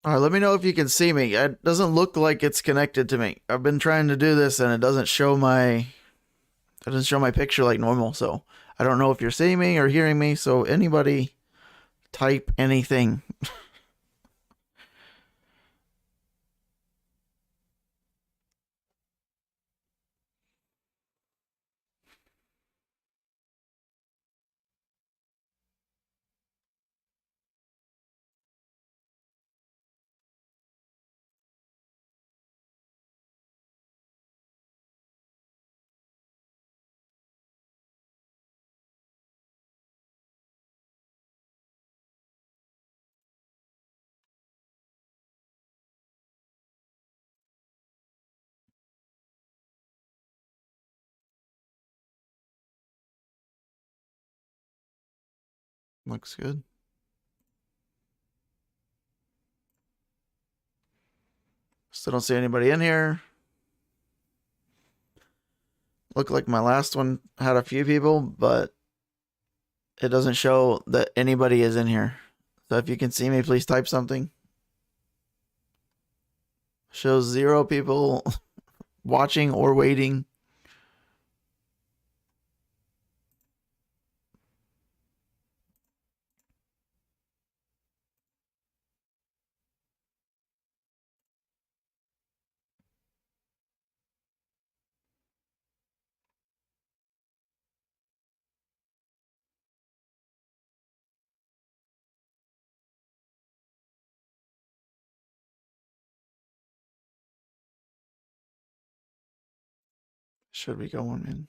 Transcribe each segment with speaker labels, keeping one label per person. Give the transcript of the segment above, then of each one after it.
Speaker 1: All right, let me know if you can see me. It doesn't look like it's connected to me. I've been trying to do this and it doesn't show my picture like normal. So I don't know if you're seeing me or hearing me. So anybody type anything. Looks good. Still don't see anybody in here. Looked like my last one had a few people, but it doesn't show that anybody is in here. So if you can see me, please type something. Shows 0 people watching or waiting. Should be going in.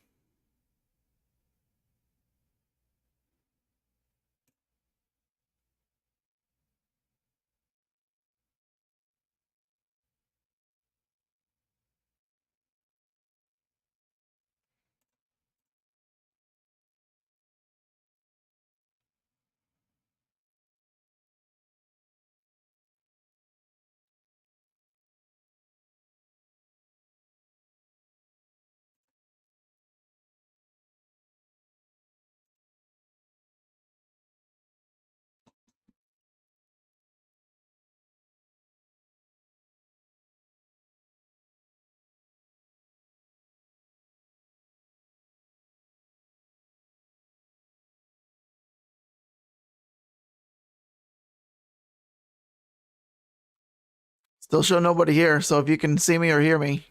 Speaker 1: Still show nobody here. So if you can see me or hear me.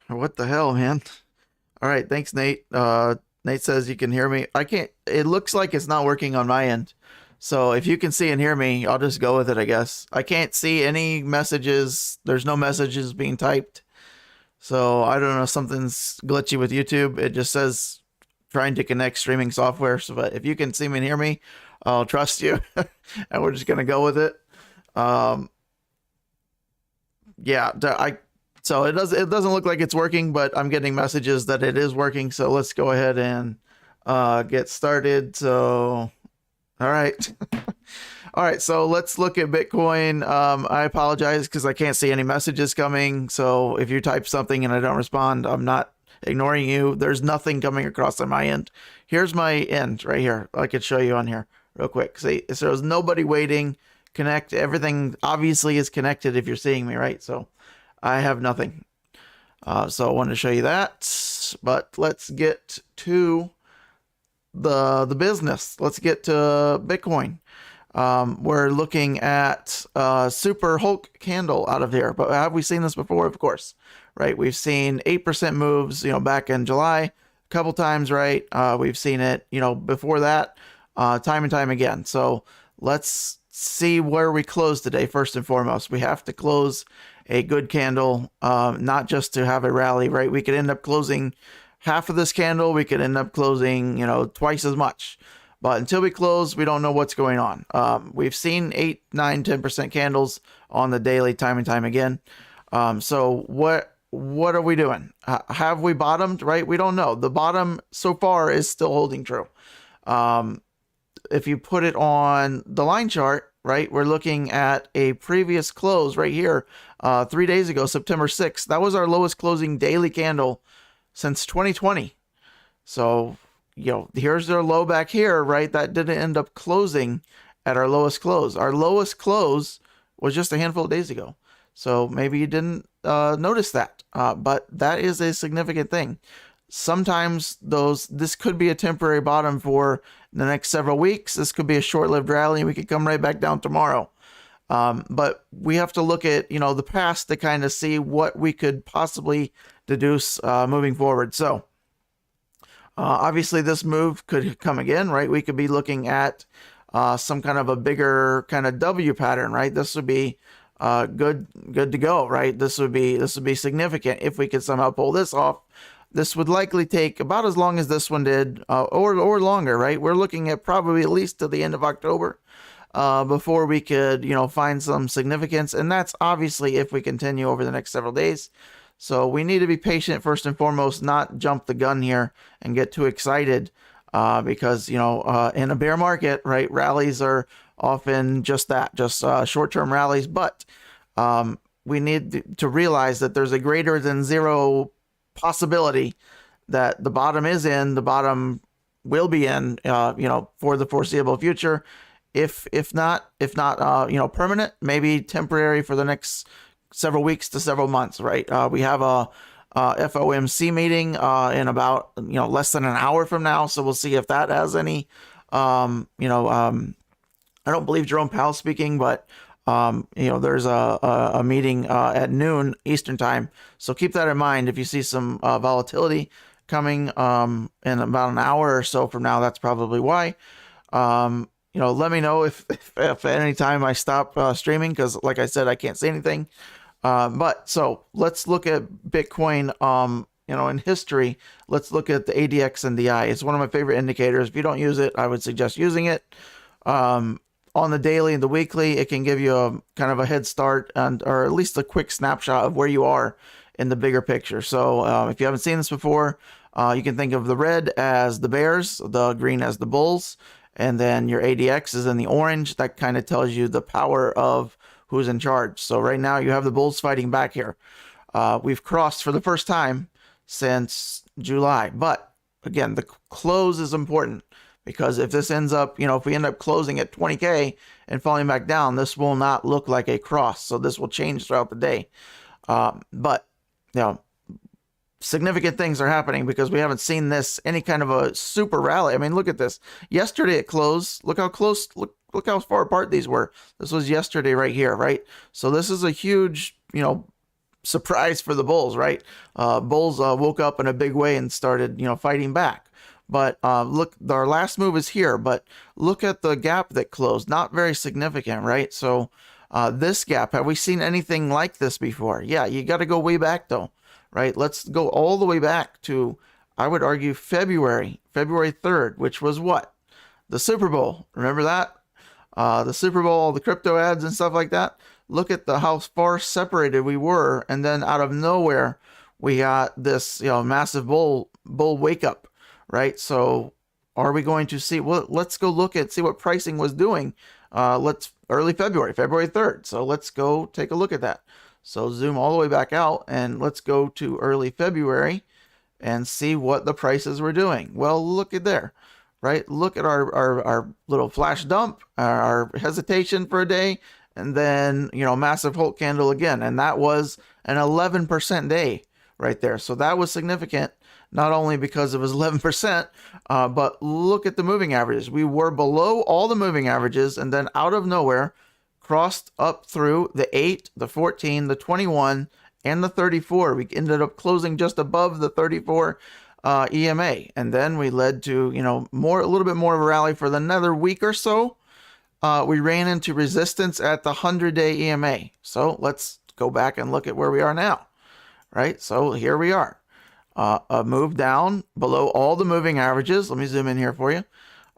Speaker 1: What the hell, man? All right, thanks, Nate. Nate says you can hear me. I can't. It looks like it's not working on my end. So if you can see and hear me, I'll just go with it, I guess. I can't see any messages. There's no messages being typed. So I don't know. Something's glitchy with YouTube. It just says trying to connect streaming software. So, but if you can see me and hear me, I'll trust you, and we're just gonna go with it. Um, yeah, so it doesn't look like it's working, but I'm getting messages that it is working. So let's go ahead and get started. So all right. All right, so let's look at Bitcoin. I apologize because I can't see any messages coming. So if you type something and I don't respond, I'm not ignoring you. There's nothing coming across on my end. Here's my end right here. I could show you on here real quick. See, so there's nobody waiting. Connect. Everything obviously is connected if you're seeing me, right? So I have nothing. So I wanted to show you that. But let's get to the business. Let's get to Bitcoin. We're looking at Super Hulk candle out of here, but have we seen this before? Of course, right? We've seen 8% moves, back in July, a couple times, right? We've seen it, before that, time and time again. So let's see where we close today. First and foremost, we have to close a good candle, not just to have a rally, right? We could end up closing half of this candle. We could end up closing, twice as much. But until we close, we don't know what's going on. We've seen 8, 9, 10% candles on the daily time and time again. So what are we doing? Have we bottomed, right? We don't know. The bottom so far is still holding true. If you put it on the line chart, right, we're looking at a previous close right here 3 days ago, September 6th. That was our lowest closing daily candle since 2020. So, here's their low back here, right? That didn't end up closing at our lowest close. Our lowest close was just a handful of days ago. So maybe you didn't notice that, but that is a significant thing. Sometimes this could be a temporary bottom for the next several weeks. This could be a short-lived rally, and we could come right back down tomorrow. But we have to look at, the past to kind of see what we could possibly deduce moving forward. So obviously this move could come again, right? We could be looking at some kind of a bigger kind of W pattern, right? This would be good to go, right? This would be significant if we could somehow pull this off. This would likely take about as long as this one did, or longer, right? We're looking at probably at least to the end of October before we could, find some significance. And that's obviously if we continue over the next several days. So we need to be patient first and foremost, not jump the gun here and get too excited because, in a bear market, right, rallies are often just that, just short-term rallies. But we need to realize that there's a greater than zero possibility that the bottom is in, the bottom will be in, for the foreseeable future. If not, permanent, maybe temporary for the next several weeks to several months, right? We have a FOMC meeting in about, less than an hour from now. So we'll see if that has any, I don't believe Jerome Powell's speaking, but there's a meeting at noon Eastern time. So keep that in mind. If you see some volatility coming in about an hour or so from now, that's probably why. Let me know if at any time I stop streaming, because like I said, I can't say anything. But so let's look at Bitcoin, in history. Let's look at the ADX and the I. It's one of my favorite indicators. If you don't use it, I would suggest using it. On the daily and the weekly, it can give you a kind of a head start or at least a quick snapshot of where you are in the bigger picture. So if you haven't seen this before, you can think of the red as the bears, the green as the bulls, and then your ADX is in the orange. That kind of tells you the power of who's in charge. So right now you have the bulls fighting back here. We've crossed for the first time since July. But again, the close is important. Because if this ends up, if we end up closing at 20K and falling back down, this will not look like a cross. So this will change throughout the day. But, significant things are happening because we haven't seen any kind of a super rally. I mean, look at this. Yesterday it closed. Look how close, look how far apart these were. This was yesterday right here, right? So this is a huge, surprise for the bulls, right? Bulls woke up in a big way and started, fighting back. But look, our last move is here, but look at the gap that closed. Not very significant, right? So this gap, have we seen anything like this before? Yeah, you got to go way back though, right? Let's go all the way back to, I would argue, February 3rd, which was what? The Super Bowl. Remember that? The Super Bowl, the crypto ads and stuff like that. Look at how far separated we were. And then out of nowhere, we got this massive bull wake up. Right, so are we going to see? Well, let's go look at see what pricing was doing. Early February 3rd. So let's go take a look at that. So zoom all the way back out and let's go to early February and see what the prices were doing. Well, look at there, right? Look at our little flash dump, our hesitation for a day, and then massive Hulk candle again, and that was an 11% day right there. So that was significant. Not only because it was 11%, but look at the moving averages. We were below all the moving averages and then out of nowhere crossed up through the 8, the 14, the 21, and the 34. We ended up closing just above the 34 EMA. And then we led to, a little bit more of a rally for another week or so. We ran into resistance at the 100-day EMA. So let's go back and look at where we are now, right? So here we are. A move down below all the moving averages. Let me zoom in here for you.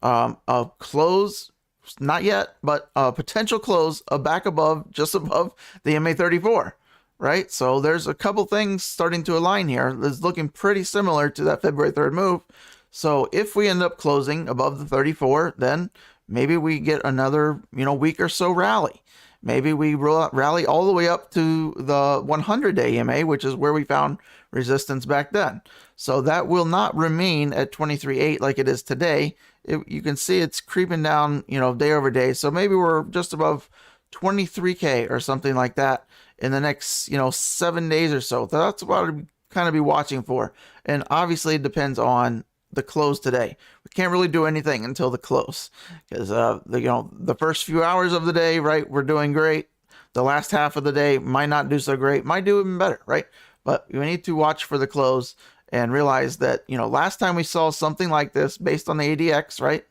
Speaker 1: A close, not yet, but a potential close back just above the MA34, right? So there's a couple things starting to align here. It's looking pretty similar to that February 3rd move. So if we end up closing above the 34, then maybe we get another, week or so rally. maybe we rally all the way up to the 100-day EMA, which is where we found resistance back then. So that will not remain at 23.8 like it is today. You can see it's creeping down, day over day. So maybe we're just above 23K or something like that in the next, 7 days or so. That's what I'd kind of be watching for. And obviously it depends on the close today. We can't really do anything until the close, because the first few hours of the day, right, we're doing great. The last half of the day might not do so great, might do even better, right? But we need to watch for the close and realize that, last time we saw something like this based on the ADX, right,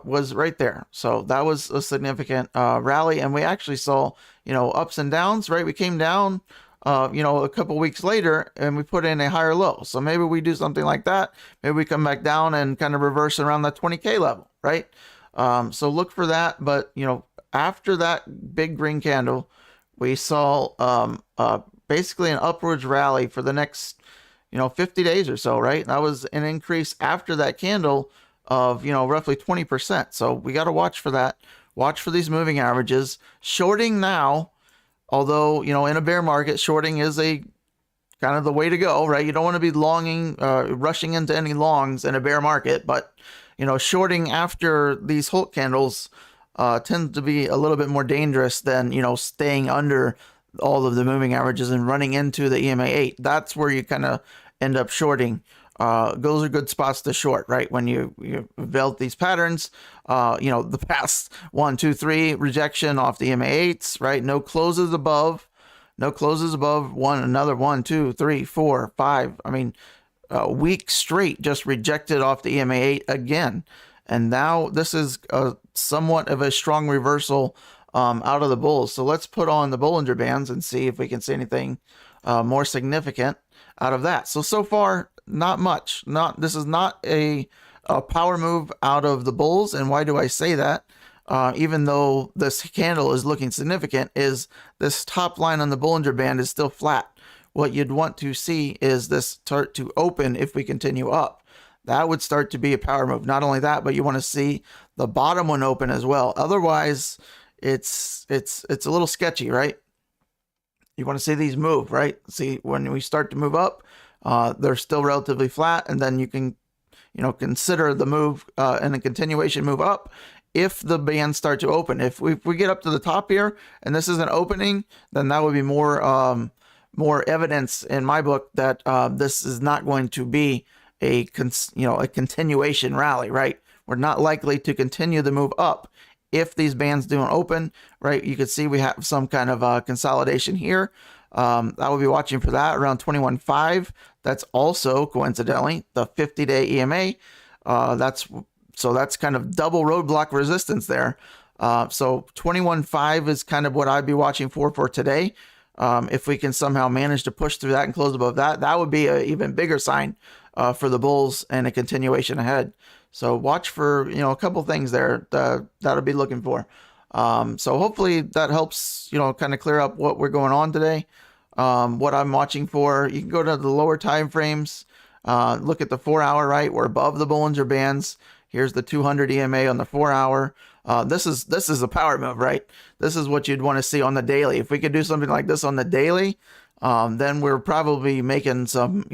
Speaker 1: was right there. So that was a significant rally, and we actually saw, ups and downs, right? We came down a couple weeks later and we put in a higher low. So maybe we do something like that. Maybe we come back down and kind of reverse around that 20K level, right? So look for that. But, after that big green candle, we saw basically an upwards rally for the next, 50 days or so, right? That was an increase after that candle of, roughly 20%. So we got to watch for that. Watch for these moving averages. Shorting now, although, in a bear market, shorting is a kind of the way to go, right? You don't want to be rushing into any longs in a bear market, but, shorting after these Hulk candles tends to be a little bit more dangerous than, staying under all of the moving averages and running into the EMA 8. That's where you kind of end up shorting. Those are good spots to short, right? When you build these patterns, the past 1, 2, 3 rejection off the EMA 8s, right? No closes above another 1, 2, 3, 4, 5. I mean, a week straight just rejected off the EMA 8 again. And now this is somewhat of a strong reversal out of the bulls. So let's put on the Bollinger Bands and see if we can see anything more significant out of that. So far, not much. This is not a power move out of the bulls. And why do I say that? Even though this candle is looking significant, is this top line on the Bollinger Band is still flat. What you'd want to see is this start to open if we continue up. That would start to be a power move. Not only that, but you want to see the bottom one open as well. Otherwise, it's a little sketchy, right? You want to see these move, right? See, when we start to move up, they're still relatively flat, and then you can, consider the move and a continuation move up if the bands start to open. If we get up to the top here and this is an opening, then that would be more evidence in my book that this is not going to be a continuation rally, right? We're not likely to continue the move up if these bands don't open, right? You can see we have some kind of consolidation here. I will be watching for that around 21.5. That's also coincidentally the 50-day EMA. That's kind of double roadblock resistance there. So 21.5 is kind of what I'd be watching for today. If we can somehow manage to push through that and close above that, that would be an even bigger sign for the bulls and a continuation ahead. So watch for, a couple things there that I'll be looking for. So hopefully that helps, kind of clear up what we're going on today. What I'm watching for, you can go to the lower time frames, look at the 4-hour, right? We're above the Bollinger Bands. Here's the 200 EMA on the 4-hour. This is a power move, right? This is what you'd want to see on the daily. If we could do something like this on the daily, then we're probably making some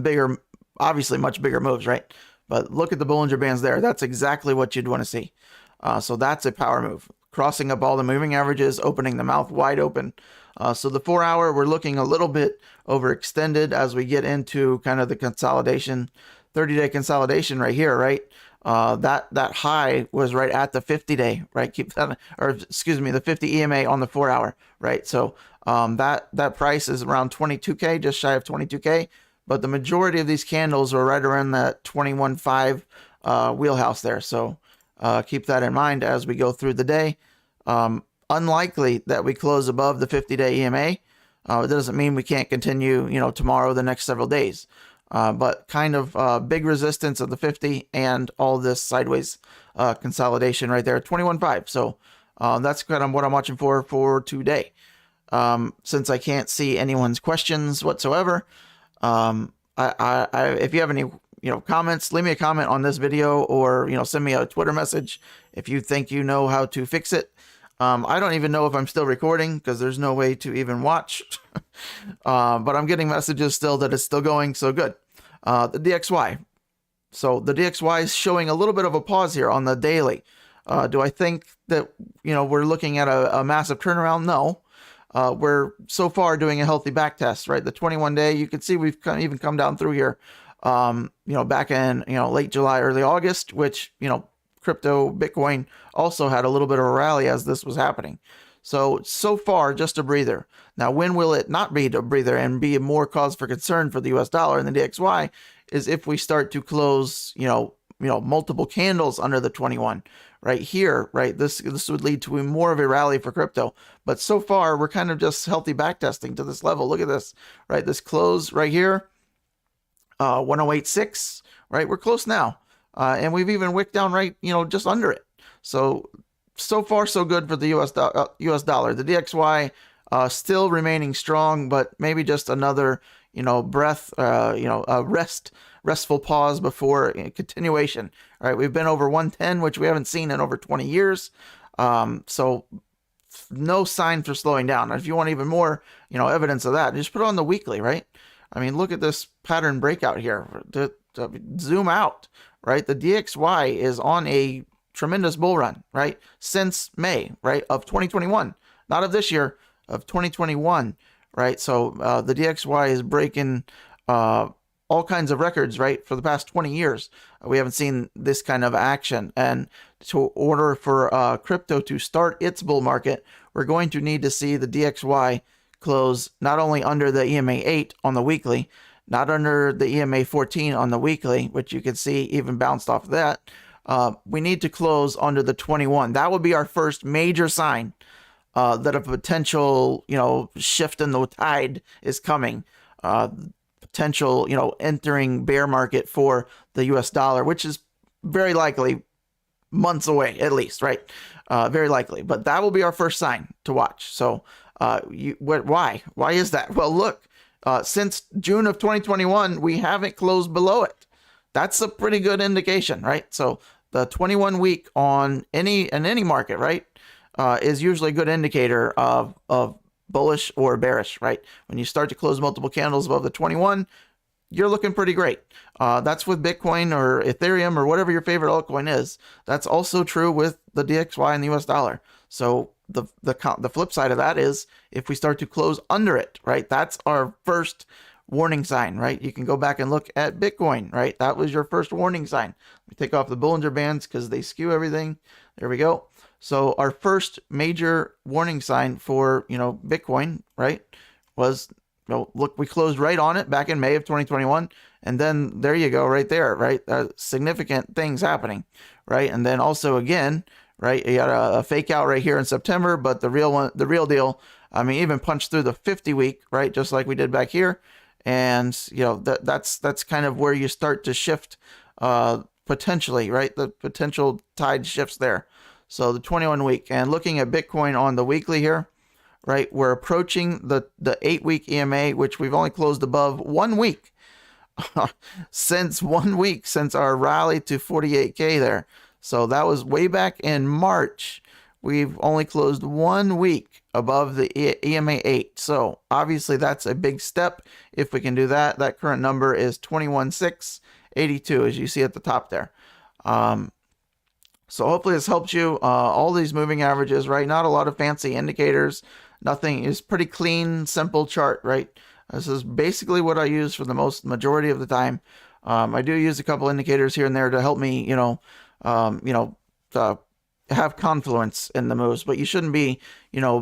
Speaker 1: bigger, obviously much bigger moves, right? But look at the Bollinger Bands there. That's exactly what you'd want to see. So that's a power move. Crossing up all the moving averages, opening the mouth wide open. So the 4-hour, we're looking a little bit overextended as we get into kind of the consolidation, 30-day consolidation right here, right? That high was right at the 50-day, right? The 50 EMA on the 4-hour, right? So that price is around 22K, just shy of 22K. But the majority of these candles are right around that 21.5 wheelhouse there. So keep that in mind as we go through the day. Unlikely that we close above the 50-day EMA. It doesn't mean we can't continue, tomorrow, the next several days. But kind of big resistance of the 50 and all this sideways consolidation right there, 21.5. So that's kind of what I'm watching for today. Since I can't see anyone's questions whatsoever, if you have any comments, leave me a comment on this video, or send me a Twitter message if you think you know how to fix it. I don't even know if I'm still recording because there's no way to even watch. But I'm getting messages still that it's still going, so good. The DXY. So the DXY is showing a little bit of a pause here on the daily. Do I think that, we're looking at a massive turnaround? No. We're so far doing a healthy back test, right? The 21-day, you can see we've even come down through here, back in, late July, early August, which, crypto, Bitcoin also had a little bit of a rally as this was happening. So far, just a breather. Now, when will it not be a breather and be more cause for concern for the US dollar and the DXY is if we start to close, multiple candles under the 21 right here, right? This would lead to more of a rally for crypto. But so far, we're kind of just healthy backtesting to this level. Look at this, right? This close right here, 1086, right? We're close now. And we've even wicked down right, just under it. So far, so good for the US dollar. The DXY still remaining strong, but maybe just another, breath, restful pause before continuation. All right, we've been over 110, which we haven't seen in over 20 years. So no sign for slowing down. And if you want even more, evidence of that, just put it on the weekly, right? I mean, look at this pattern breakout here. To zoom out, right? The DXY is on a tremendous bull run, right? Since May, right, of 2021, not of this year, of 2021, right? So the DXY is breaking all kinds of records, right? For the past 20 years, we haven't seen this kind of action. And to order for crypto to start its bull market, we're going to need to see the DXY close not only under the EMA 8 on the weekly, not under the EMA 14 on the weekly, which you can see even bounced off of that. We need to close under the 21. That would be our first major sign that a potential, shift in the tide is coming. Potential, entering bear market for the US dollar, which is very likely months away, at least, right? Very likely. But that will be our first sign to watch. So why? Why is that? Well, look, since June of 2021, we haven't closed below it. That's a pretty good indication, right? So the 21 week on any market, right, is usually a good indicator of bullish or bearish, right? When you start to close multiple candles above the 21, you're looking pretty great. That's with Bitcoin or Ethereum or whatever your favorite altcoin is. That's also true with the DXY and the US dollar. So the flip side of that is if we start to close under it, right? That's our first warning sign, right? You can go back and look at Bitcoin, right? That was your first warning sign. We take off the Bollinger Bands because they skew everything. There we go. So our first major warning sign for, Bitcoin, right, was, look, we closed right on it back in May of 2021. And then there you go, right there, right? Significant things happening, right? And then also again, right, you got a fake out right here in September, but the real deal, I mean, even punched through the 50 week, right? Just like we did back here. And, that's kind of where you start to shift, potentially, right? The potential tide shifts there. So the 21 week, and looking at Bitcoin on the weekly here, right? We're approaching the 8 week EMA, which we've only closed above 1 week since our rally to 48K there. So that was way back in March. We've only closed 1 week above the EMA 8. So obviously that's a big step. If we can do that, that current number is 21,682, as you see at the top there. So hopefully this helps you. All these moving averages, right? Not a lot of fancy indicators. Nothing is pretty clean, simple chart, right? This is basically what I use for the majority of the time. I do use a couple indicators here and there to help me, have confluence in the moves, but you shouldn't be,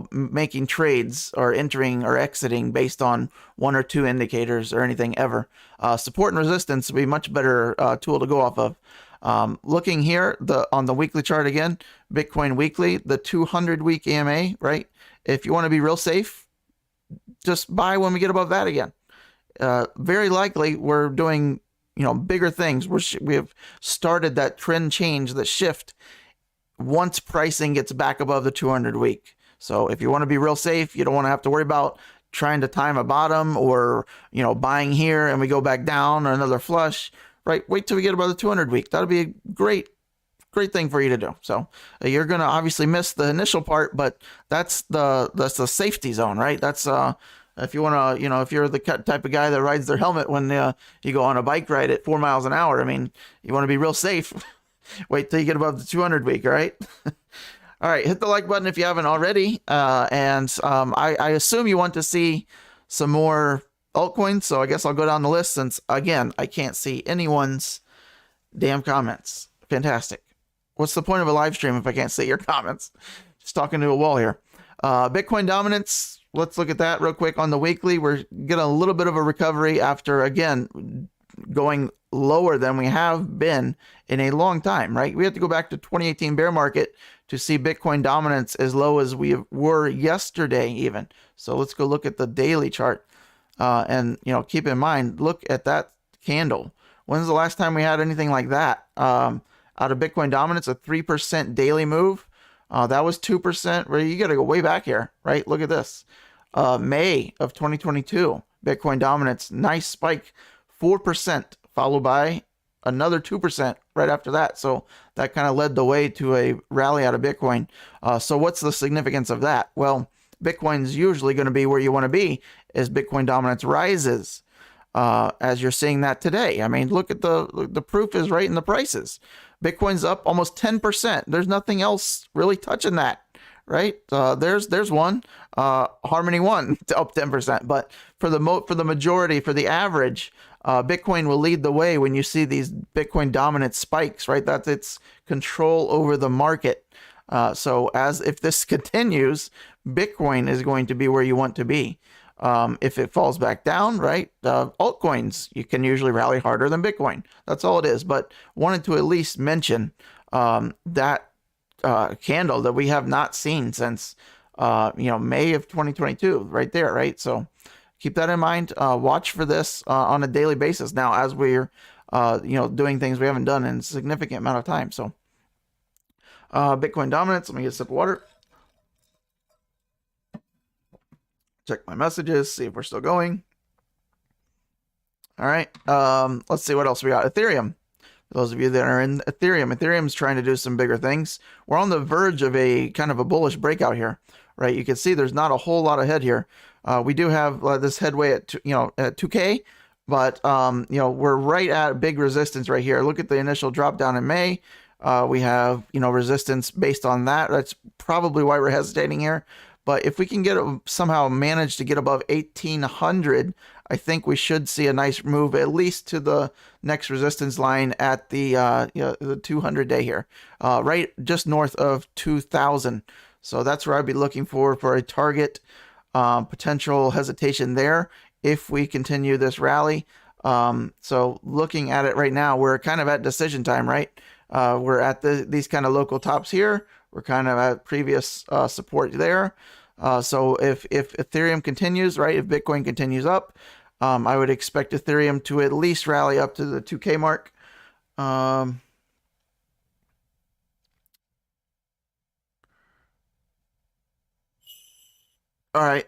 Speaker 1: making trades or entering or exiting based on 1 or 2 indicators or anything ever. Support and resistance would be a much better tool to go off of. Looking here on the weekly chart again, Bitcoin weekly, the 200 week EMA, right? If you want to be real safe, just buy when we get above that again. Very likely we're doing, bigger things. We have started that trend change, that shift once pricing gets back above the 200 week. So if you want to be real safe, you don't want to have to worry about trying to time a bottom or, buying here and we go back down or another flush, right? Wait till we get above the 200 week. That'll be a great great thing for you to do. So you're going to obviously miss the initial part, but that's the safety zone, right? That's if you want to, if you're the type of guy that rides their helmet when you go on a bike ride at 4 miles an hour, I mean, you want to be real safe. Wait till you get above the 200 week, all right? All right, hit the like button if you haven't already. I assume you want to see some more altcoins, so I guess I'll go down the list since, again, I can't see anyone's damn comments. Fantastic. What's the point of a live stream if I can't see your comments? Just talking to a wall here. Bitcoin dominance, let's look at that real quick. On the weekly, we're getting a little bit of a recovery after, again, going lower than we have been in a long time, right? We have to go back to 2018 bear market to see Bitcoin dominance as low as we were yesterday even. So let's go look at the daily chart. And, keep in mind, look at that candle. When's the last time we had anything like that? Out of Bitcoin dominance, a 3% daily move. That was 2%. Where you got to go way back here, right? Look at this. May of 2022, Bitcoin dominance, nice spike, 4%, followed by another 2% right after that. So that kind of led the way to a rally out of Bitcoin. So what's the significance of that? Well, Bitcoin's usually going to be where you want to be as Bitcoin dominance rises, as you're seeing that today. I mean, look at the proof is right in the prices. Bitcoin's up almost 10%. There's nothing else really touching that, right? There's one, Harmony One up 10%. But for the majority, for the average, Bitcoin will lead the way when you see these Bitcoin dominant spikes, right? That's its control over the market. So if this continues, Bitcoin is going to be where you want to be. If it falls back down, right, altcoins, you can usually rally harder than Bitcoin. That's all it is. But wanted to at least mention that candle that we have not seen since May of 2022, right there, right? So keep that in mind. Watch for this on a daily basis now as we're doing things we haven't done in a significant amount of time. So Bitcoin dominance. Let me get a sip of water. Check my messages, see if we're still going. All right. Let's see what else we got. Ethereum. For those of you that are in Ethereum, Ethereum's trying to do some bigger things. We're on the verge of a kind of a bullish breakout here, right? You can see there's not a whole lot of head here. We do have this headway at at 2K, but we're right at big resistance right here. Look at the initial drop down in May. We have resistance based on that. That's probably why we're hesitating here. But if we can somehow manage to get above 1800, I think we should see a nice move at least to the next resistance line at the 200-day here, right just north of 2000. So that's where I'd be looking for a target, potential hesitation there if we continue this rally. So looking at it right now, we're kind of at decision time, right? We're at these kind of local tops here. We're kind of at previous support there. So if Ethereum continues, right, if Bitcoin continues up, I would expect Ethereum to at least rally up to the 2K mark. All right.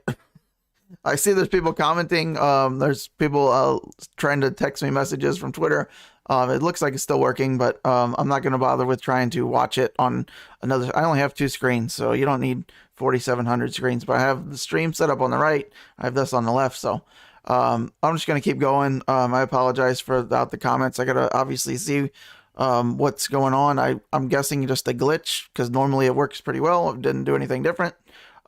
Speaker 1: I see there's people commenting. There's people trying to text me messages from Twitter. It looks like it's still working, but I'm not going to bother with trying to watch it on another. I only have 2 screens, so you don't need 4,700 screens. But I have the stream set up on the right. I have this on the left, so I'm just going to keep going. I apologize for the comments. I got to obviously see what's going on. I'm guessing just a glitch because normally it works pretty well. It didn't do anything different.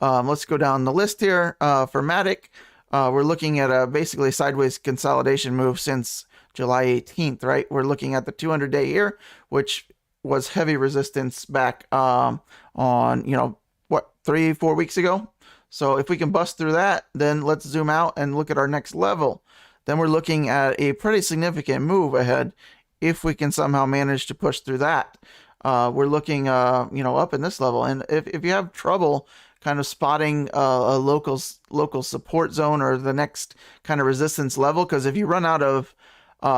Speaker 1: Let's go down the list here. For Matic, we're looking at basically a sideways consolidation move since July 18th, right? We're looking at the 200-day here, which was heavy resistance back on, 3-4 weeks ago. So if we can bust through that, then let's zoom out and look at our next level. Then we're looking at a pretty significant move ahead if we can somehow manage to push through that. We're looking, up in this level. And if you have trouble kind of spotting a local support zone or the next kind of resistance level, because if you run out of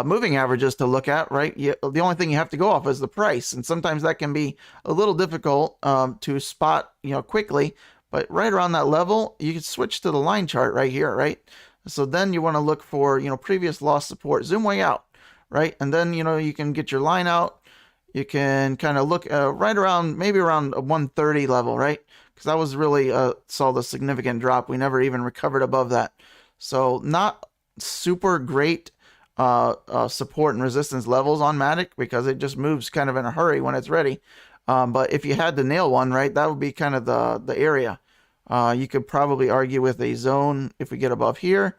Speaker 1: moving averages to look at, right, the only thing you have to go off is the price, and sometimes that can be a little difficult to spot quickly. But right around that level, you can switch to the line chart right here, right? So then you want to look for previous loss support, zoom way out, right? And then you can get your line out. you can kind of look right around, maybe around a 130 level, right? Because that was really saw the significant drop. We never even recovered above that. So not super great support and resistance levels on Matic, because it just moves kind of in a hurry when it's ready. But if you had to nail one, right, that would be kind of the area. You could probably argue with a zone if we get above here,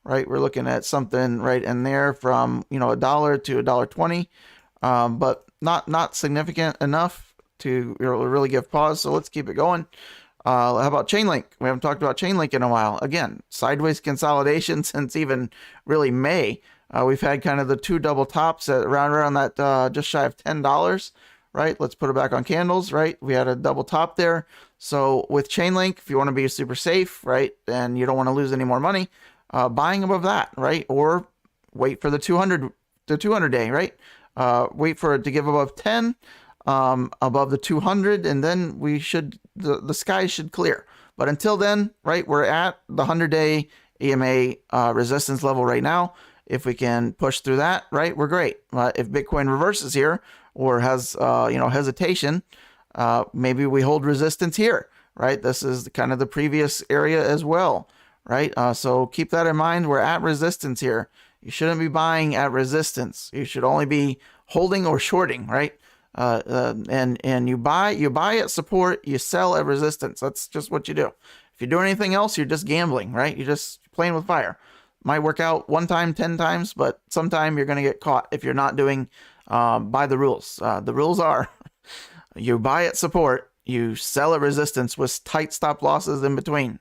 Speaker 1: right? We're looking at something right in there from, you know, $1 to $1.20, but not significant enough to really give pause. So let's keep it going. How about Chainlink? We haven't talked about Chainlink in a while. Again, sideways consolidation since even really May. We've had kind of the two double tops at around that just shy of $10, right? Let's put it back on candles, right? We had a double top there. So with Chainlink, if you want to be super safe, right, and you don't want to lose any more money, buying above that, right? Or wait for the 200 day, right? Wait for it to give above 10, above the 200, and then we should, the sky should clear. But until then, right, we're at the 100-day EMA resistance level right now. If we can push through that, right, we're great. If Bitcoin reverses here or has you know, hesitation, maybe we hold resistance here, right? This is kind of the previous area as well, right? So keep that in mind. We're at resistance here. You shouldn't be buying at resistance. You should only be holding or shorting, right? And you buy at support, you sell at resistance. That's just what you do. If you do anything else, you're just gambling, right? You're just playing with fire. Might work out one time, 10 times, but sometime you're going to get caught if you're not doing by the rules. The rules are you buy at support, you sell at resistance with tight stop losses in between,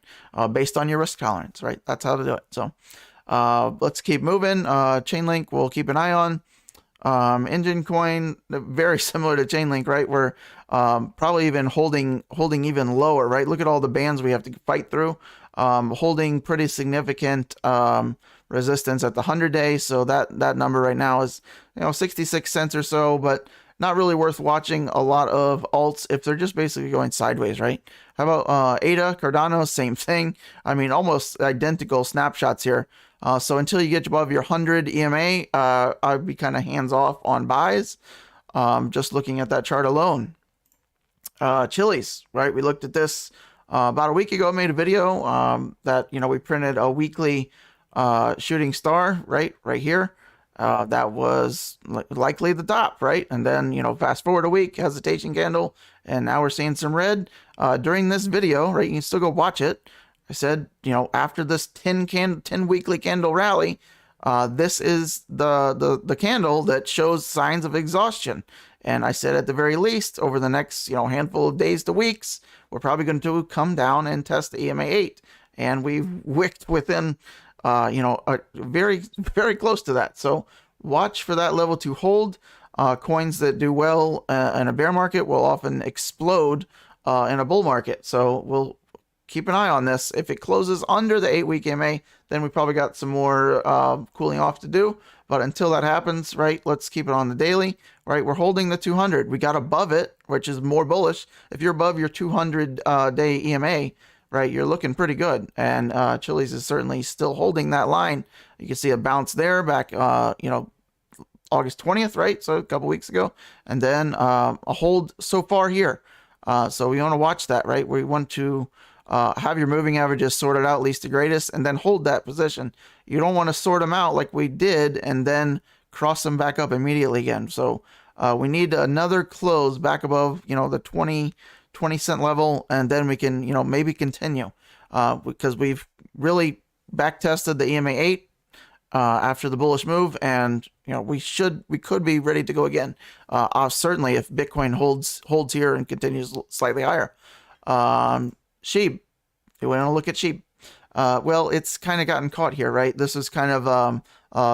Speaker 1: based on your risk tolerance, right? That's how to do it. So let's keep moving. Chainlink, we'll keep an eye on. Engine coin, very similar to Chainlink, right? We're probably even holding even lower, right? Look at all the bands we have to fight through. Holding pretty significant resistance at the 100-day. So that number right now is, you know, 66 cents or so, but not really worth watching a lot of alts if they're just basically going sideways, right? How about ADA, Cardano, same thing. I mean, almost identical snapshots here. So until you get above your 100 EMA, I'd be kind of hands off on buys. Just looking at that chart alone. Chili's, right? We looked at this about a week ago, made a video that, you know, we printed a weekly shooting star right here. That was likely the top, right? And then, you know, fast forward a week, hesitation candle, and now we're seeing some red. During this video, right, you can still go watch it. I said, you know, after this 10 weekly candle rally, this is the candle that shows signs of exhaustion. And I said, at the very least, over the next, you know, handful of days to weeks, we're probably going to come down and test the EMA 8. And we've wicked within, you know, very, very close to that. So watch for that level to hold. Coins that do well in a bear market will often explode in a bull market. So we'll keep an eye on this. If it closes under the 8-week EMA, then we probably got some more cooling off to do. But until that happens, right, let's keep it on the daily, right? We're holding the 200. We got above it, which is more bullish. If you're above your 200-day EMA, right, you're looking pretty good. And Chili's is certainly still holding that line. You can see a bounce there back, you know, August 20th, right? So a couple weeks ago. And then a hold so far here. So we want to watch that, right? We want to have your moving averages sorted out, least to greatest, and then hold that position. You don't want to sort them out like we did and then cross them back up immediately again. So we need another close back above, you know, the 20 cent level, and then we can, you know, maybe continue because we've really back tested the EMA 8 after the bullish move, and you know, we could be ready to go again. Certainly if Bitcoin holds here and continues slightly higher. Sheep, if you want to look at sheep, well, it's kind of gotten caught here, right? This is kind of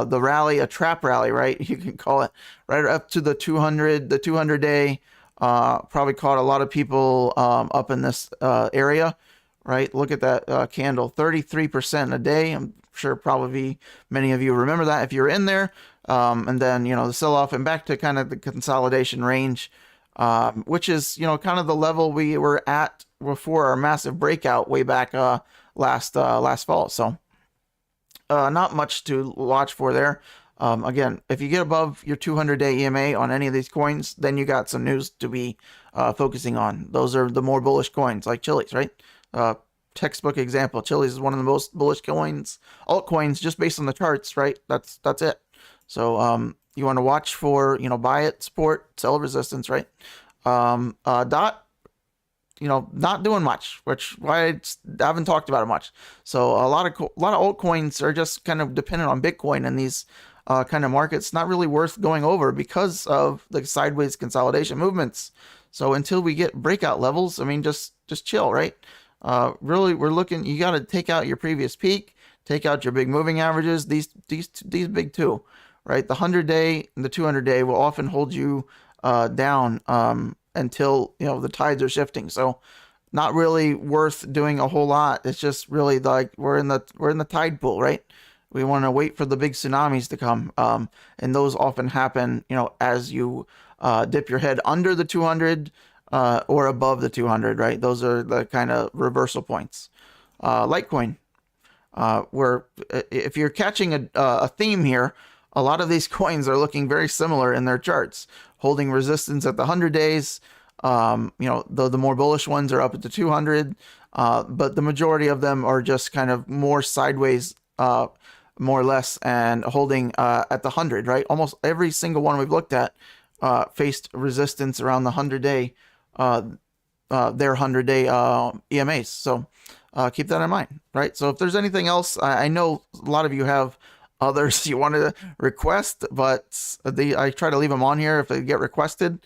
Speaker 1: the rally, a trap rally, right? You can call it, right up to the 200-day. Probably caught a lot of people up in this area, right? Look at that candle, 33% a day. I'm sure probably many of you remember that if you're in there. And then, you know, the sell-off and back to kind of the consolidation range, which is, you know, kind of the level we were at before our massive breakout way back last fall. So not much to watch for there. Again, if you get above your 200-day EMA on any of these coins, then you got some news to be focusing on. Those are the more bullish coins, like Chili's, right? Textbook example. Chili's is one of the most bullish coins, altcoins, just based on the charts, right? That's it. So you want to watch for, buy it, support, sell resistance, right? Dot, not doing much, which why I haven't talked about it much. So a lot of altcoins are just kind of dependent on Bitcoin and these kind of markets, not really worth going over because of the sideways consolidation movements. So until we get breakout levels, I mean, just chill, right? Really, we're looking. You got to take out your previous peak, take out your big moving averages. These big two, right? The 100-day and the 200-day will often hold you down until the tides are shifting. So not really worth doing a whole lot. It's just really like we're in the tide pool, right? We want to wait for the big tsunamis to come, and those often happen as you dip your head under the 200 or above the 200, right? Those are the kind of reversal points. Litecoin, where if you're catching a theme here, a lot of these coins are looking very similar in their charts, holding resistance at the 100 days. The more bullish ones are up at the 200, but the majority of them are just kind of more sideways, more or less, and holding at the 100, right? Almost every single one we've looked at faced resistance around the 100-day, their 100-day EMAs. So keep that in mind, right? So if there's anything else, I know a lot of you have others you want to request, but I try to leave them on here if they get requested.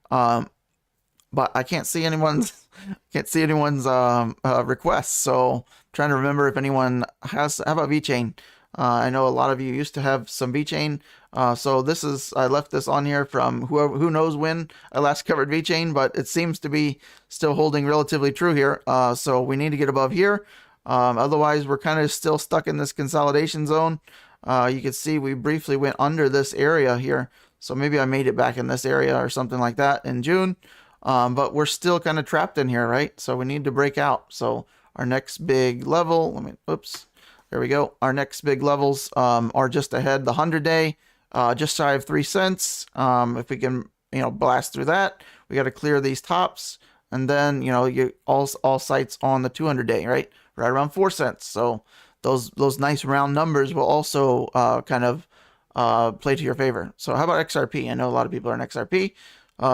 Speaker 1: But I can't see anyone's requests. So I'm trying to remember if anyone has. How about VeChain? I know a lot of you used to have some VeChain. So I left this on here from who knows when I last covered VeChain, but it seems to be still holding relatively true here. So we need to get above here. Otherwise, we're kind of still stuck in this consolidation zone. You can see we briefly went under this area here. So maybe I made it back in this area or something like that in June. But we're still kind of trapped in here, right? So we need to break out. So our next big level, there we go. Our next big levels are just ahead. The 100-day, just shy of 3 cents. If we can, blast through that, we got to clear these tops. And then, you all sights on the 200-day, right around 4 cents. So those nice round numbers will also kind of play to your favor. So how about XRP? I know a lot of people are in XRP.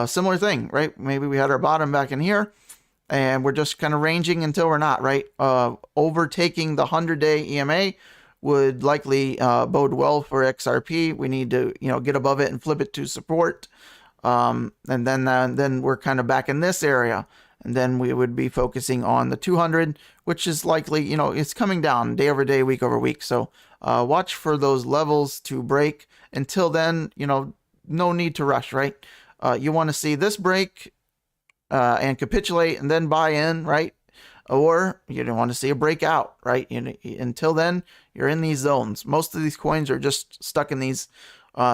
Speaker 1: Similar thing, right? Maybe we had our bottom back in here and we're just kind of ranging until we're not, right? Overtaking the 100-day EMA would likely bode well for XRP. We need to, get above it and flip it to support. And then we're kind of back in this area. And then we would be focusing on the 200, which is likely, it's coming down day over day, week over week. So watch for those levels to break. Until then, no need to rush, right? You want to see this break and capitulate and then buy in, right? Or you don't want to see a breakout, right? Until then, you're in these zones. Most of these coins are just stuck in these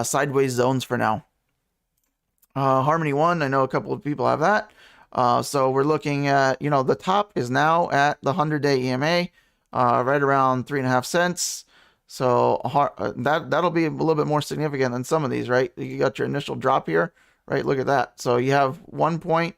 Speaker 1: sideways zones for now. Harmony One, I know a couple of people have that. So we're looking at, the top is now at the 100-day EMA, right around 3.5 cents. So that'll be a little bit more significant than some of these, right? You got your initial drop here. Right, look at that. So you have 1 point,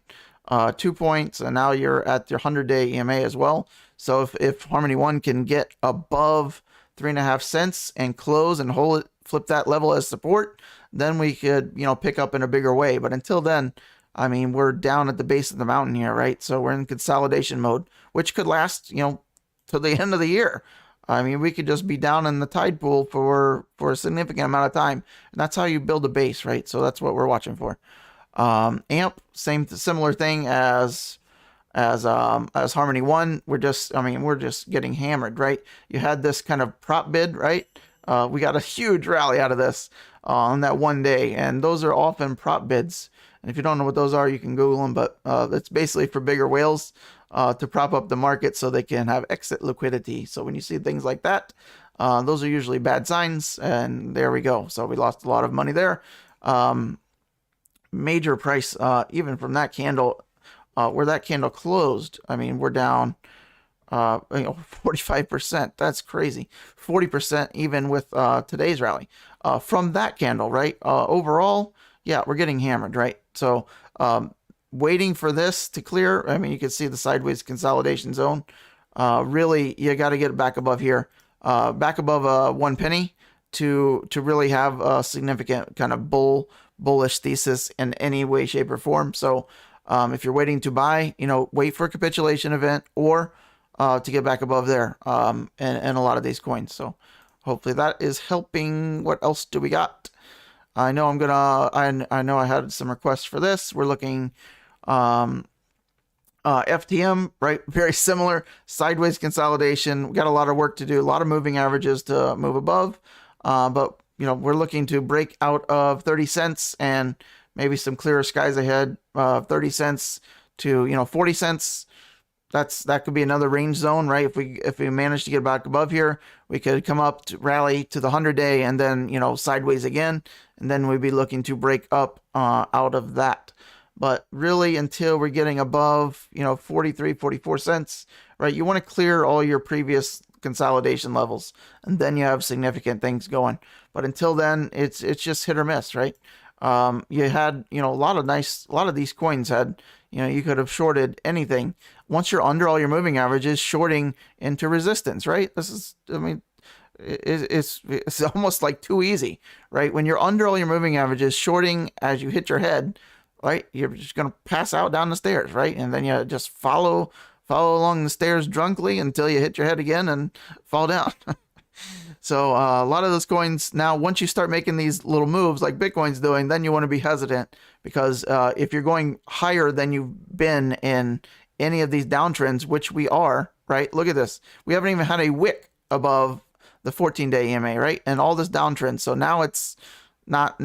Speaker 1: 2 points, and now you're at your 100-day EMA as well. So if Harmony One can get above 3.5 cents and close and hold it, flip that level as support, then we could, pick up in a bigger way. But until then, I mean, we're down at the base of the mountain here, right? So we're in consolidation mode, which could last, to the end of the year. I mean, we could just be down in the tide pool for a significant amount of time. And that's how you build a base, right? So that's what we're watching for. AMP, similar thing as Harmony One. We're just getting hammered, right? You had this kind of prop bid, right? We got a huge rally out of this on that one day. And those are often prop bids. And if you don't know what those are, you can Google them. But it's basically for bigger whales to prop up the market so they can have exit liquidity. So when you see things like that, those are usually bad signs. And there we go. So we lost a lot of money there. Major price, even from that candle, where that candle closed. I mean, we're down 45%. That's crazy. 40% even with today's rally. from that candle, right? Overall, yeah, we're getting hammered, right? So waiting for this to clear. I mean, you can see the sideways consolidation zone. Really, you got to get it back above here, back above 1 penny to really have a significant kind of bullish thesis in any way, shape, or form. So if you're waiting to buy, wait for a capitulation event or to get back above there and a lot of these coins. So hopefully that is helping. What else do we got? I know I know I had some requests for this. We're looking FTM, right? Very similar sideways consolidation. We got a lot of work to do, a lot of moving averages to move above. But we're looking to break out of 30 cents and maybe some clearer skies ahead. 30 cents to 40 cents. That could be another range zone, right? If we manage to get back above here, we could come up to rally to the 100-day and then sideways again, and then we'd be looking to break up out of that. But really, until we're getting above 43, 44 cents, right? You want to clear all your previous consolidation levels, and then you have significant things going. But until then, it's just hit or miss, right? You had a lot of these coins had you could have shorted anything. Once you're under all your moving averages, shorting into resistance, right? This is, I mean, it's almost like too easy, right? When you're under all your moving averages, shorting as you hit your head, right? You're just gonna pass out down the stairs, right? And then you just follow along the stairs drunkenly until you hit your head again and fall down. So a lot of those coins now, once you start making these little moves like Bitcoin's doing, then you want to be hesitant, because if you're going higher than you've been in any of these downtrends, which we are, right? Look at this. We haven't even had a wick above the 14-day EMA, right? And all this downtrend. So now it's not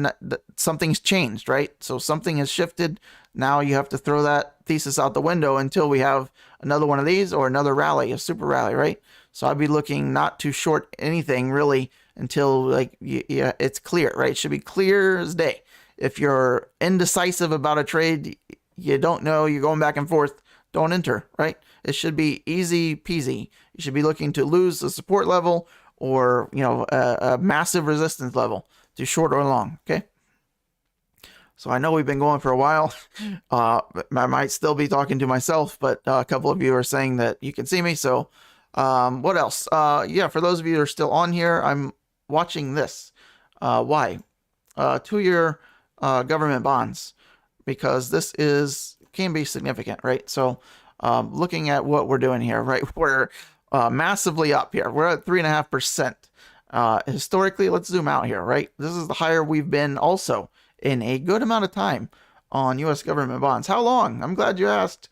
Speaker 1: something's changed, right? So something has shifted. Now you have to throw that thesis out the window until we have another one of these or another rally, a super rally, right? So I'd be looking not to short anything really until it's clear, right? It should be clear as day. If you're indecisive about a trade, you don't know, you're going back and forth, don't enter, right? It should be easy peasy. You should be looking to lose the support level or, a massive resistance level to short or long, okay? So I know we've been going for a while. I might still be talking to myself, but a couple of you are saying that you can see me, so what else? Yeah, for those of you that are still on here, I'm watching this. Why? 2-year government bonds, because this can be significant, right? So looking at what we're doing here, right? We're massively up here. We're at 3.5%. Historically, let's zoom out here, right? This is the higher we've been also in a good amount of time on U.S. government bonds. How long? I'm glad you asked.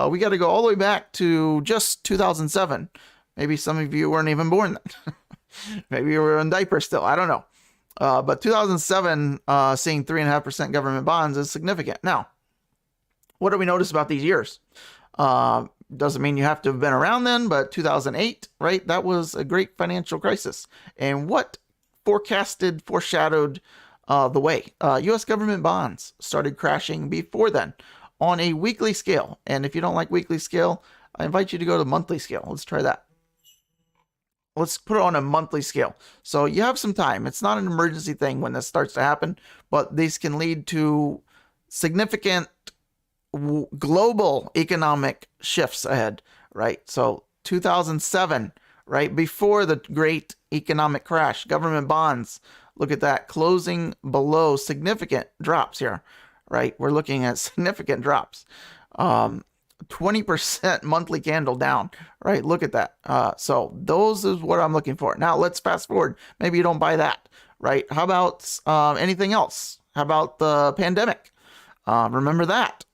Speaker 1: We got to go all the way back to just 2007. Maybe some of you weren't even born then. Maybe you were in diapers still. I don't know. But 2007, seeing 3.5% government bonds is significant. Now, what do we notice about these years? Doesn't mean you have to have been around then, but 2008, right? That was a great financial crisis. And what foreshadowed the way? U.S. government bonds started crashing before then on a weekly scale. And if you don't like weekly scale, I invite you to go to monthly scale. Let's try that. Let's put it on a monthly scale. So you have some time. It's not an emergency thing when this starts to happen, but these can lead to significant global economic shifts ahead, right? So 2007, right before the great economic crash, government bonds, look at that, closing below significant drops here, right? We're looking at significant drops. 20% monthly candle down, right? Look at that. So those is what I'm looking for. Now let's fast forward. Maybe you don't buy that, right? How about anything else? How about the pandemic? Remember that.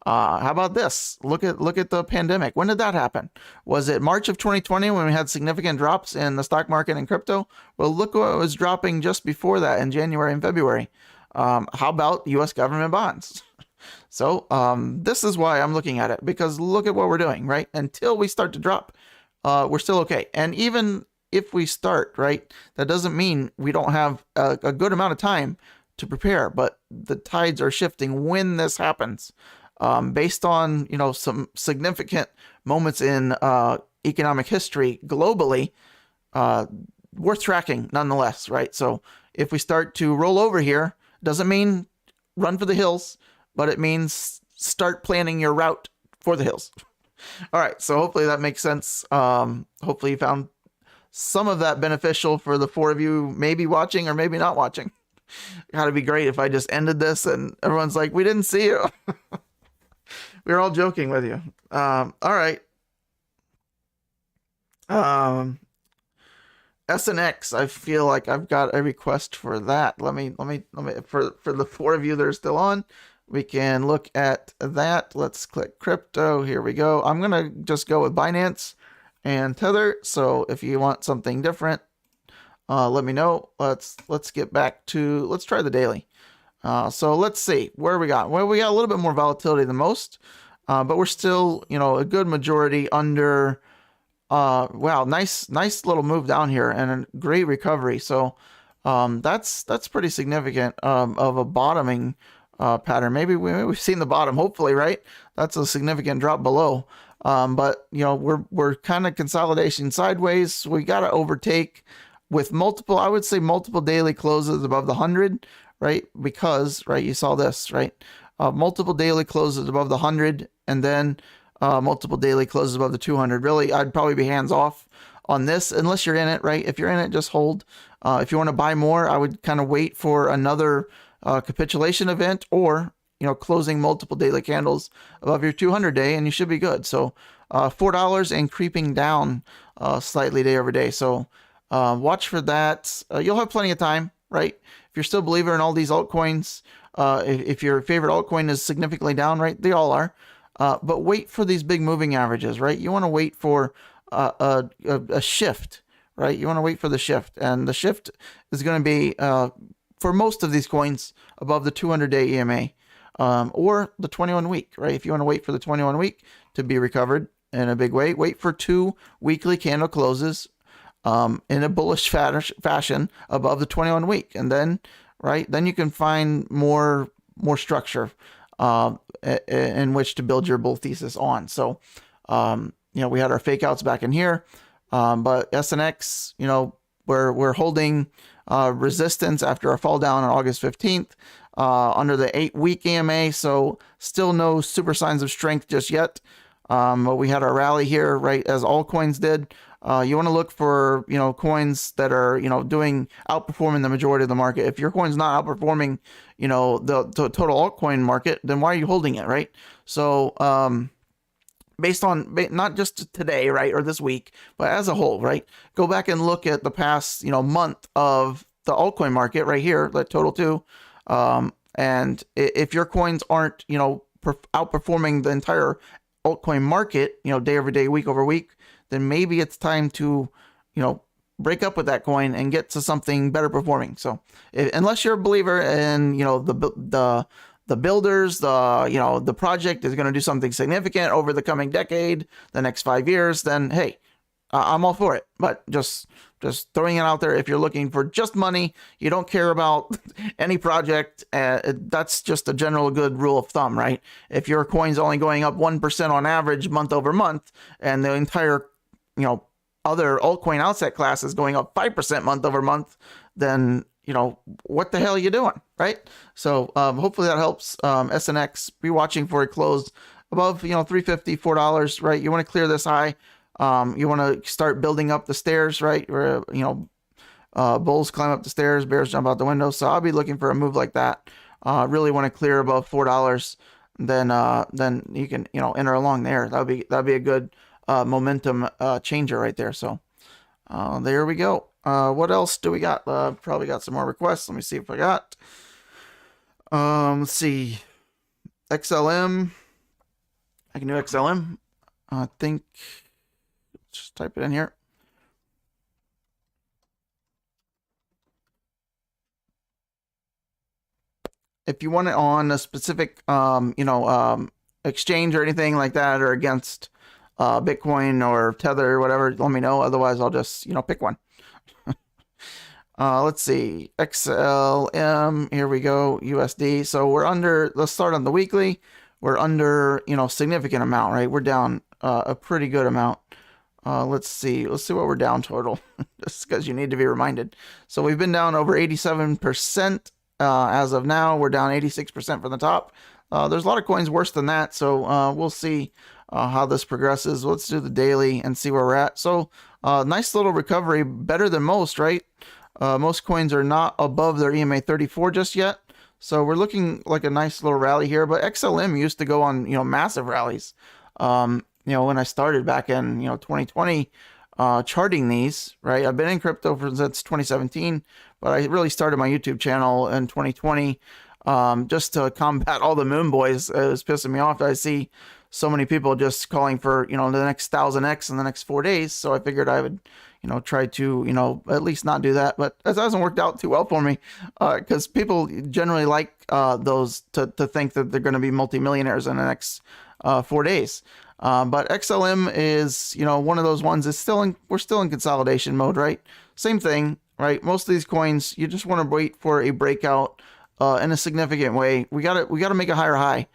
Speaker 1: How about this? Look at the pandemic. When did that happen? Was it March of 2020 when we had significant drops in the stock market and crypto? Well, look what was dropping just before that in January and February. How about U.S. government bonds? So this is why I'm looking at it, because look at what we're doing, right? Until we start to drop, we're still okay. And even if we start, right, that doesn't mean we don't have a good amount of time to prepare, but the tides are shifting when this happens, based on, some significant moments in economic history globally. worth tracking nonetheless, right? So if we start to roll over here, doesn't mean run for the hills, but it means start planning your route for the hills. All right, so hopefully that makes sense. Hopefully you found some of that beneficial for the 4 of you maybe watching or maybe not watching. Gotta be great if I just ended this and everyone's like, we didn't see you. We were all joking with you. All right. SNX, I feel like I've got a request for that. Let me for the 4 of you that are still on, we can look at that. Let's click crypto. Here we go. I'm gonna just go with Binance and Tether. So if you want something different, let me know. Let's get back to, let's try the daily. So let's see where we got. Well, we got a little bit more volatility than most, but we're still, a good majority under. Wow, nice little move down here and a great recovery. So that's pretty significant of a bottoming pattern. Maybe we've seen the bottom, hopefully, right? That's a significant drop below. But we're kind of consolidation sideways. We got to overtake with multiple, I would say multiple daily closes above the 100, right? Because, right, you saw this, right? Multiple daily closes above the 100, and then multiple daily closes above the 200. Really, I'd probably be hands off on this unless you're in it, right? If you're in it, just hold. If you want to buy more, I would kind of wait for another capitulation event, or closing multiple daily candles above your 200 day, and you should be good. So $4 and creeping down slightly day over day. So watch for that. You'll have plenty of time, right? If you're still a believer in all these altcoins, if your favorite altcoin is significantly down, right? They all are. But wait for these big moving averages, right? You want to wait for a shift, right? You want to wait for the shift, and the shift is going to be for most of these coins above the 200-day EMA or the 21-week, right? If you want to wait for the 21-week to be recovered in a big way, wait for 2 weekly candle closes in a bullish fashion above the 21-week, and then, right, then you can find more structure in which to build your bull thesis on. So, we had our fake outs back in here, but SNX, we're holding resistance after our fall down on August 15th under the 8-week EMA. So still no super signs of strength just yet. But we had our rally here, right, as all coins did. You want to look for, coins that are, outperforming the majority of the market. If your coin's not outperforming, the total altcoin market, then why are you holding it, right? So, based on not just today, right, or this week, but as a whole, right, go back and look at the past, month of the altcoin market right here, like total 2. And if your coins aren't, outperforming the entire altcoin market, day over day, week over week, then maybe it's time to, break up with that coin and get to something better performing. So unless you're a believer in, the builders, the project is going to do something significant over the coming decade, the next 5 years, then hey, I'm all for it. But just throwing it out there, if you're looking for just money, you don't care about any project, that's just a general good rule of thumb, right? If your coin's only going up 1% on average month over month, and the entire, other altcoin asset class is going up 5% month over month, then, what the hell are you doing, right? So hopefully that helps. SNX, be watching for a close above, $3.50, $4, right? You want to clear this high. You want to start building up the stairs, right? Where, bulls climb up the stairs, bears jump out the window. So I'll be looking for a move like that. Really want to clear above $4. Then you can, enter along there. That'd be a good momentum changer right there. So there we go. What else do we got? Probably got some more requests. Let me see if I got. Let's see. XLM. I can do XLM. I think. Just type it in here. If you want it on a specific, exchange or anything like that, or against Bitcoin or Tether or whatever, let me know. Otherwise, I'll just, pick one. Let's see. XLM. Here we go. USD. So we're under, let's start on the weekly. We're under, significant amount, right? We're down a pretty good amount. Let's see what we're down total, just because you need to be reminded. So we've been down over 87% as of now. We're down 86% from the top. There's a lot of coins worse than that, so we'll see how this progresses. Let's do the daily and see where we're at. So nice little recovery, better than most, right? Most coins are not above their EMA 34 just yet. So we're looking like a nice little rally here, but XLM used to go on, massive rallies. When I started back in, 2020, charting these, right? I've been in crypto since 2017, but I really started my YouTube channel in 2020, just to combat all the moon boys. It was pissing me off. I see so many people just calling for, the next 1000X in the next 4 days. So I figured I would, try to, at least not do that. But it hasn't worked out too well for me, because people generally like those to think that they're going to be multimillionaires in the next 4 days. But XLM is, one of those ones that's we're still in consolidation mode, right? Same thing, right? Most of these coins, you just want to wait for a breakout in a significant way. We gotta make a higher high.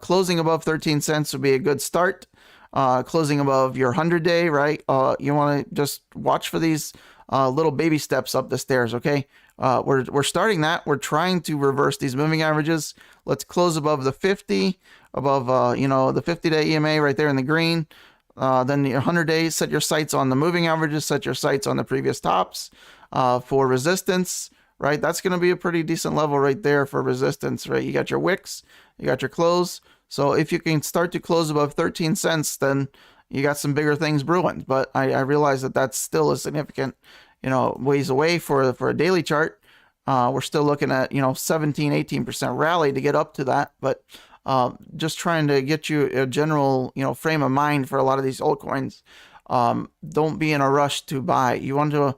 Speaker 1: Closing above 13 cents would be a good start. Closing above your 100-day, right? You want to just watch for these little baby steps up the stairs, okay? We're starting that. We're trying to reverse these moving averages. Let's close above the 50, above the 50-day EMA right there in the green. Then your 100 days, set your sights on the moving averages, set your sights on the previous tops. For resistance, right? That's going to be a pretty decent level right there for resistance, right? You got your wicks, you got your close. So if you can start to close above 13 cents, then you got some bigger things brewing. But I realize that that's still a significant, ways away for a daily chart. We're still looking at, 17-18% rally to get up to that. But just trying to get you a general, frame of mind for a lot of these altcoins. Don't be in a rush to buy. You want to,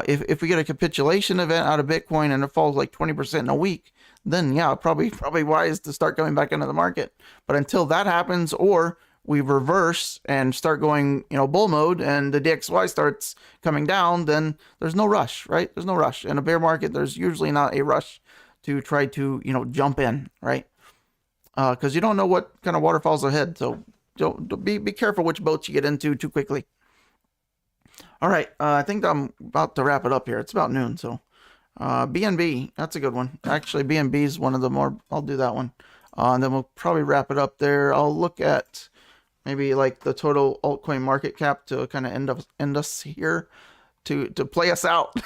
Speaker 1: if we get a capitulation event out of Bitcoin and it falls like 20% in a week, then yeah, probably wise to start coming back into the market. But until that happens, or we reverse and start going, bull mode, and the DXY starts coming down, then there's no rush, right? There's no rush. In a bear market, there's usually not a rush to try to, jump in, right? Because you don't know what kind of waterfalls ahead. So don't be careful which boats you get into too quickly. All right, I think I'm about to wrap it up here. It's about noon, so BNB, that's a good one. Actually, BNB is one of the more. I'll do that one, and then we'll probably wrap it up there. I'll look at maybe like the total altcoin market cap to kind of end us here, to play us out.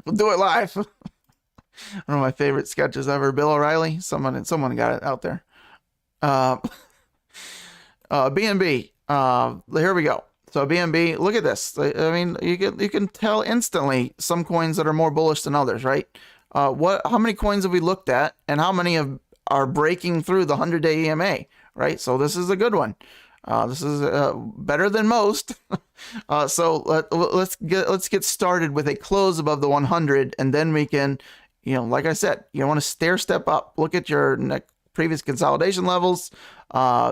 Speaker 1: We'll do it live. One of my favorite sketches ever. Bill O'Reilly. Someone got it out there. BNB. Here we go. So BNB, look at this. I mean, you can tell instantly some coins that are more bullish than others, right? How many coins have we looked at, and how many are breaking through the 100-day EMA, right? So this is a good one. This is better than most. So let's get started with a close above the 100, and then we can, like I said, you want to stair step up. Look at your previous consolidation levels,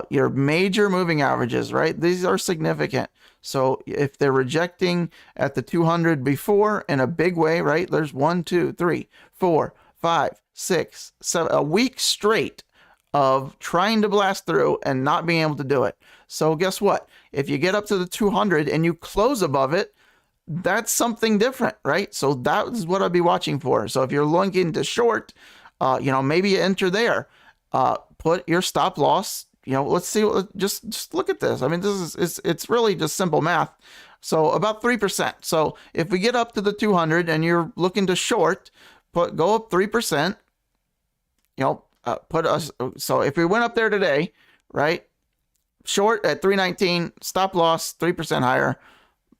Speaker 1: your major moving averages, right? These are significant. So if they're rejecting at the 200 before in a big way, right? There's 1, 2, 3, 4, 5, 6, 7, a week straight of trying to blast through and not being able to do it. So guess what? If you get up to the 200 and you close above it, that's something different, right? So that is what I'd be watching for. So if you're looking to short, maybe you enter there. Put your stop loss. Let's see. Just look at this. I mean, it's really just simple math. So about 3%. So if we get up to the 200 and you're looking to short, go up 3%. So if we went up there today, right? Short at 319, stop loss 3% higher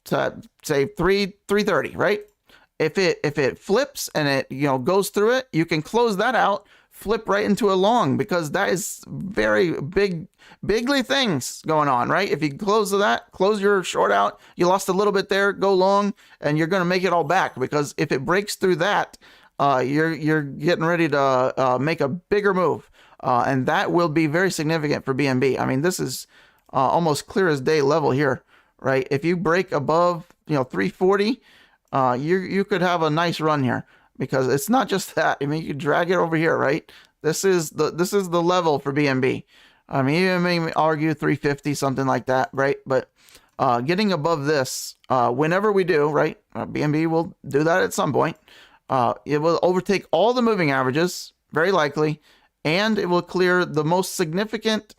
Speaker 1: to say 330, right? If it flips and it goes through it, you can close that out. Flip right into a long, because that is very bigly things going on, right? If you close your short out, you lost a little bit there, go long, and you're going to make it all back, because if it breaks through that, you're getting ready to make a bigger move, and that will be very significant for BNB. I mean, this is almost clear as day level here, right? If you break above 340, you could have a nice run here. Because it's not just that. I mean, you drag it over here, right? This is the level for BNB. I mean, you may argue 350, something like that, right? But getting above this, whenever we do, right? BNB will do that at some point. It will overtake all the moving averages, very likely, and it will clear the most significant,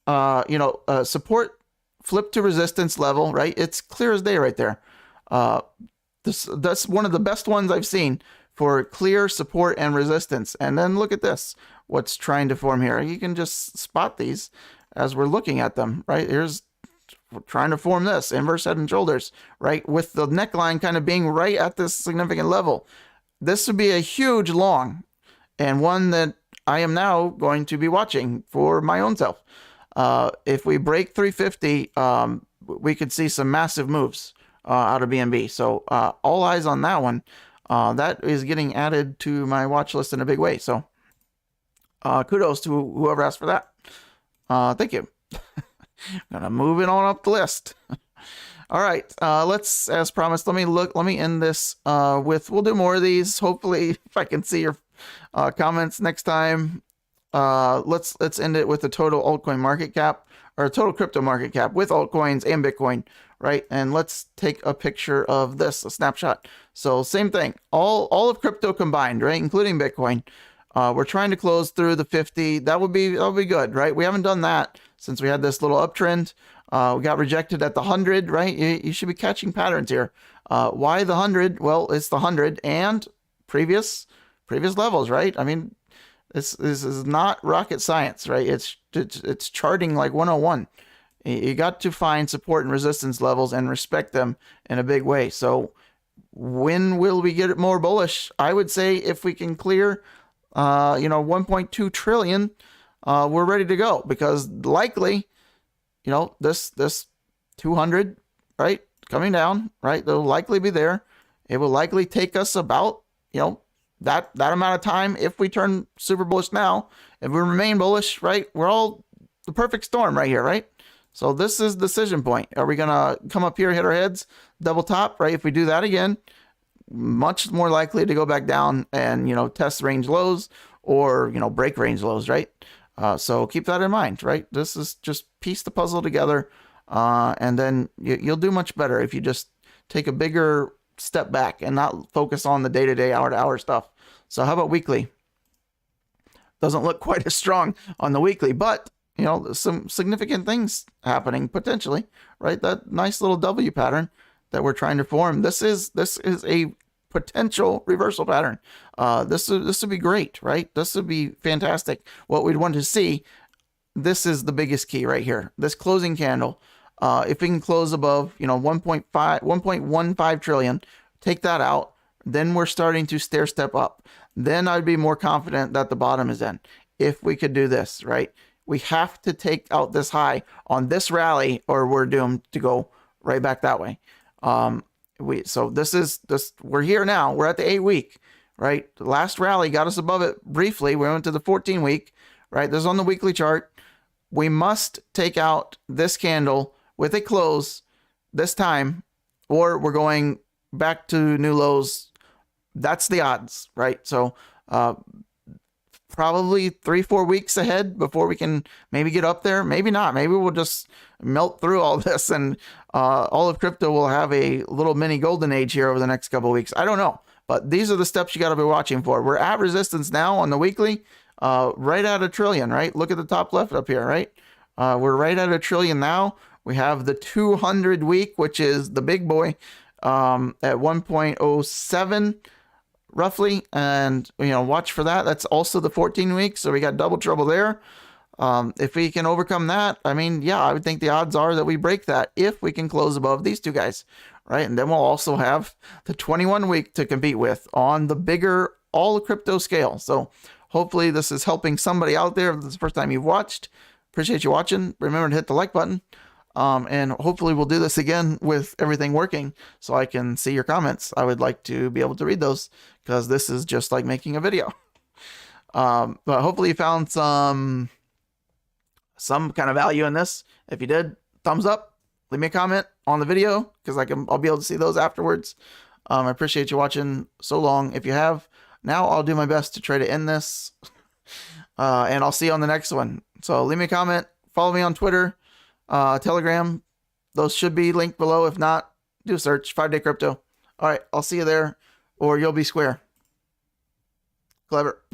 Speaker 1: support flip to resistance level, right? It's clear as day right there. That's one of the best ones I've seen for clear support and resistance. And then look at this, what's trying to form here. You can just spot these as we're looking at them, right? Here's trying to form this inverse head and shoulders, right? With the neckline kind of being right at this significant level. This would be a huge long, and one that I am now going to be watching for my own self. If we break 350, we could see some massive moves out of BNB. So all eyes on that one. That is getting added to my watch list in a big way. So kudos to whoever asked for that. Thank you. Gonna move it on up the list. All right, let's, as promised, let me end this we'll do more of these. Hopefully, if I can see your comments next time. Let's end it with the total altcoin market cap, or total crypto market cap with altcoins and Bitcoin, right? And let's take a picture of this, a snapshot. So same thing, all of crypto combined, right, including Bitcoin. We're trying to close through the 50. That would be good, right? We haven't done that since we had this little uptrend. We got rejected at the 100, right? You should be catching patterns here. Why the 100? Well, it's the 100 and previous levels, right? I mean, this is not rocket science, right? It's charting like 101. You got to find support and resistance levels and respect them in a big way. So when will we get it more bullish? I would say if we can clear 1.2 trillion, we're ready to go, because likely, this 200, right, coming down, right, they'll likely be there. It will likely take us about, that amount of time. If we turn super bullish now, if we remain bullish, right, we're all the perfect storm right here, right? So this is the decision point. Are we gonna come up here, hit our heads, double top, right? If we do that again, much more likely to go back down and, test range lows or, break range lows, right? So keep that in mind, right? This is just piece the puzzle together, and then you'll do much better if you just take a bigger step back and not focus on the day-to-day, hour-to-hour stuff. So how about weekly? Doesn't look quite as strong on the weekly, but some significant things happening potentially, right? That nice little W pattern that we're trying to form. This is a potential reversal pattern. This would be great, right? This would be fantastic. What we'd want to see, this is the biggest key right here. This closing candle, if we can close above, 1.15 trillion, take that out, then we're starting to stair step up. Then I'd be more confident that the bottom is in. If we could do this, right? We have to take out this high on this rally, or we're doomed to go right back that way. So we're here now. We're at the 8-week, right? The last rally got us above it briefly. We went to the 14-week, right? This is on the weekly chart. We must take out this candle with a close this time, or we're going back to new lows. That's the odds, right? So probably 3-4 weeks ahead before we can maybe get up there. Maybe not. Maybe we'll just melt through all this, and all of crypto will have a little mini golden age here over the next couple of weeks. I don't know, but these are the steps you got to be watching for. We're at resistance now on the weekly, right at 1 trillion, right? Look at the top left up here, right? We're right at 1 trillion now. We have the 200 week, which is the big boy, at 1.07 roughly, and watch for that. That's also the 14 weeks, so we got double trouble there. If we can overcome that, I mean, yeah, I would think the odds are that we break that if we can close above these two guys, right? And then we'll also have the 21 week to compete with on the bigger all crypto scale. So hopefully this is helping somebody out there. If this is the first time you've watched, appreciate you watching. Remember to hit the like button. And hopefully we'll do this again with everything working so I can see your comments. I would like to be able to read those, because this is just like making a video. But hopefully you found some kind of value in this. If you did, thumbs up, leave me a comment on the video, because I'll be able to see those afterwards. I appreciate you watching so long. If you have, now I'll do my best to try to end this, and I'll see you on the next one. So leave me a comment, follow me on Twitter, Telegram, Those should be linked below. If not, do a search 5-day crypto. All right, I'll see you there, or you'll be square. Clever.